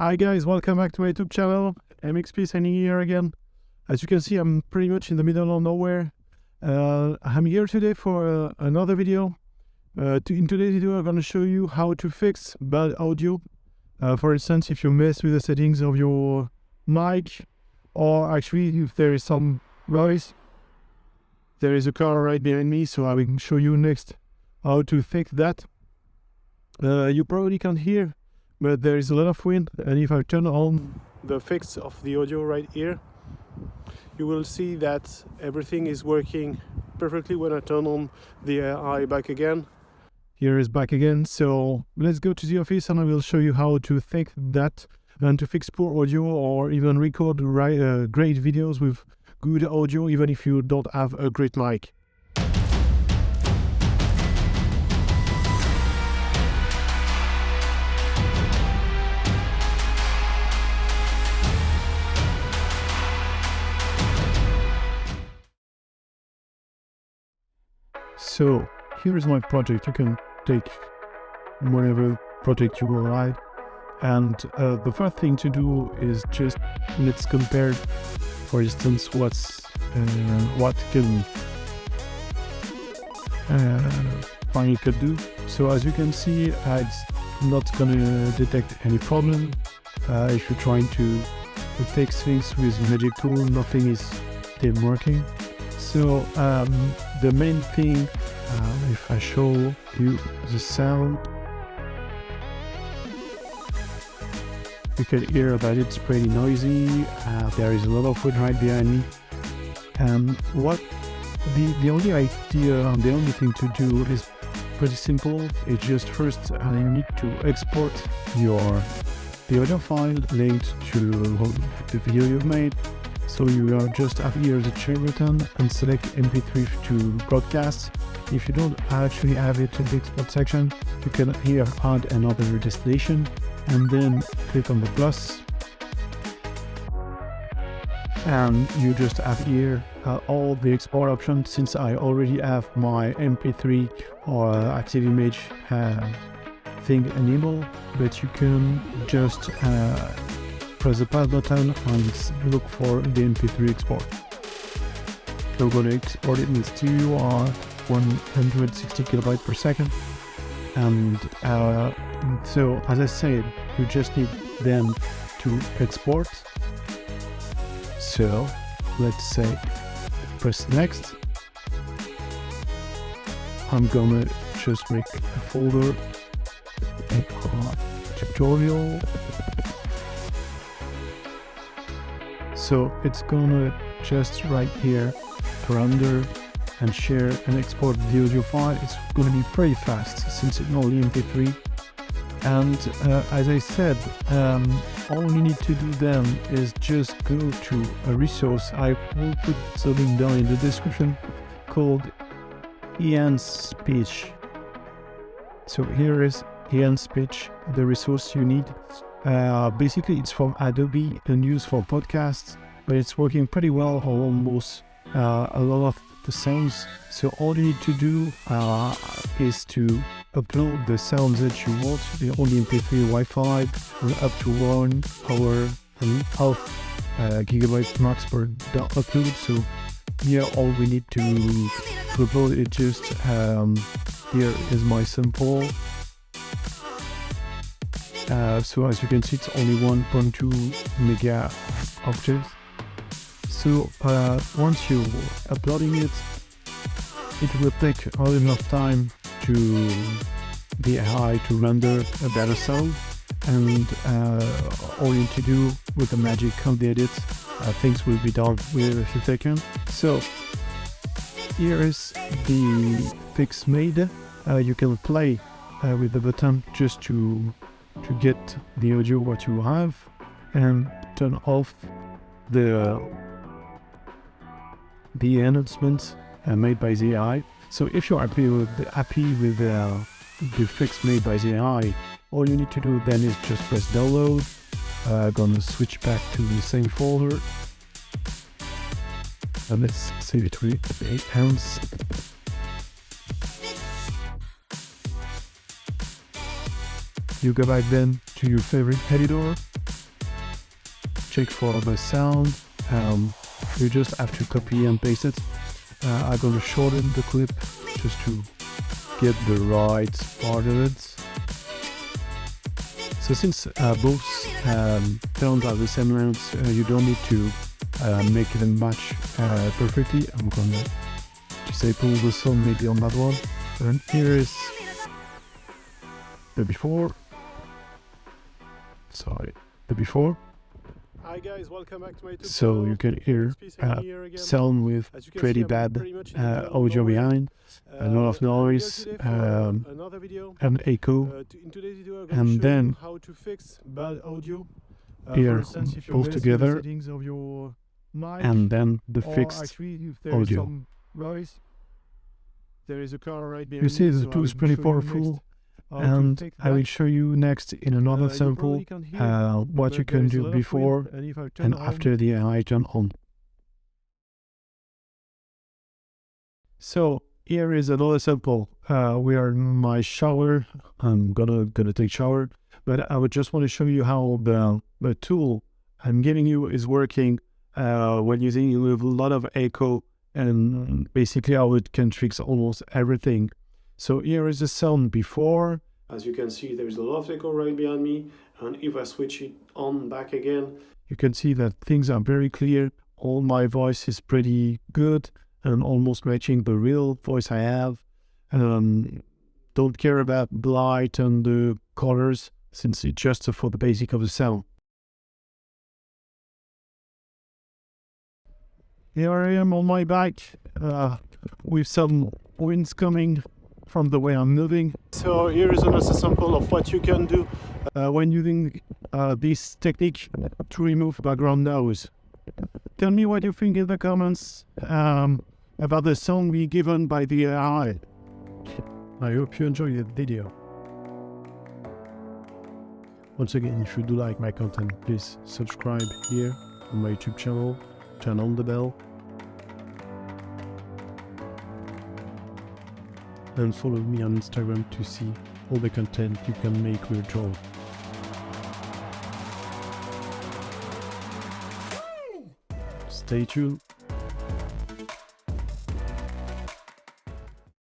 Hi guys, welcome back to my YouTube channel. MXP signing here again. As you can see, I'm pretty much in the middle of nowhere. I'm here today for another video. In today's video, I'm going to show you how to fix bad audio. For instance, if you mess with the settings of your mic, or actually if there is some noise. There is a car right behind me, so I will show you next how to fix that. You probably can't hear, but there is a lot of wind, and if I turn on the fix of the audio right here, you will see that everything is working perfectly when I turn on the AI back again. Here is back again, so let's go to the office and I will show you how to fix that and to fix poor audio, or even record great videos with good audio even if you don't have a great mic. So here is my project. You can take whatever project you will write, and the first thing to do is just let's compare, for instance, what can Final Cut do. So as you can see, it's not gonna detect any problem. If you're trying to fix things with Magic Tool, nothing is still working. So the main thing, if I show you the sound, you can hear that it's pretty noisy. There is a lot of wood right behind me. What the only idea and the only thing to do is pretty simple. It's just first you need to export the audio file linked to the video you've made. So you just have here the share button and select MP3 to broadcast. If you don't actually have it in the export section, you can here add another destination and then click on the plus. And you just have here all the export options. Since I already have my MP3 or active image thing enabled, but you can just press the pass button and look for the MP3 export. So we're going to export it in stereo or 160 kilobytes per second. And so as I said, you just need them to export. So let's say press next. I'm gonna just make a folder, tutorial. So it's gonna just right here render and share and export the audio file. It's gonna be pretty fast since it's only MP3. And as I said, all you need to do then is just go to a resource. I will put the link down in the description, called EnSpeech. So here is EnSpeech, the resource you need. Basically it's from Adobe and used for podcasts, but it's working pretty well on almost a lot of the sounds. So all you need to do is to upload the sounds that you want, the only MP3 Wi-Fi, up to 1 hour and half gigabytes max per upload. So here all we need to upload is just here is my sample. So as you can see, it's only 1.2 mega octaves. So once you're uploading it, it will take enough time to the AI to render a better sound, and all you need to do with the magic of the edit, things will be done within a few seconds. So here is the fix made. You can play with the button just to get the audio what you have, and turn off the enhancements made by the AI. So if you're happy with the fix made by the AI, all you need to do then is just press download. Gonna switch back to the same folder, and let's save it with 8 pounds. You go back then to your favorite editor, check for the sound, you just have to copy and paste it. I'm gonna shorten the clip just to get the right part of it. So since both tones are the same length, you don't need to make them match perfectly. I'm gonna disable the sound maybe on that one. And here is the before. Sorry, the before. Hi guys, welcome back to my YouTube channel. You can hear sound with pretty bad audio behind, a lot of noise, and echo, and then how to fix bad audio here both together, and then the fixed audio. There is a car right behind. You see the tool is pretty powerful. And I will show you next in another sample what you can do before and after the AI turn on. So here is another sample. We are in my shower. I'm gonna take shower, but I would just want to show you how the tool I'm giving you is working when using it with a lot of echo, and basically how it can fix almost everything. So here is the sound before. As you can see, there's a lot of echo right behind me. And if I switch it on back again, you can see that things are very clear. All my voice is pretty good and almost matching the real voice I have. Don't care about the light and the colors, since it's just for the basic of the sound. Here I am on my bike with some winds coming from the way I'm moving. So here is another sample of what you can do when using this technique to remove background noise. Tell me what you think in the comments about the sound being given by the AI. I hope you enjoyed the video. Once again, if you do like my content, please subscribe here on my YouTube channel, turn on the bell, and follow me on Instagram to see all the content you can make with drone. Stay tuned.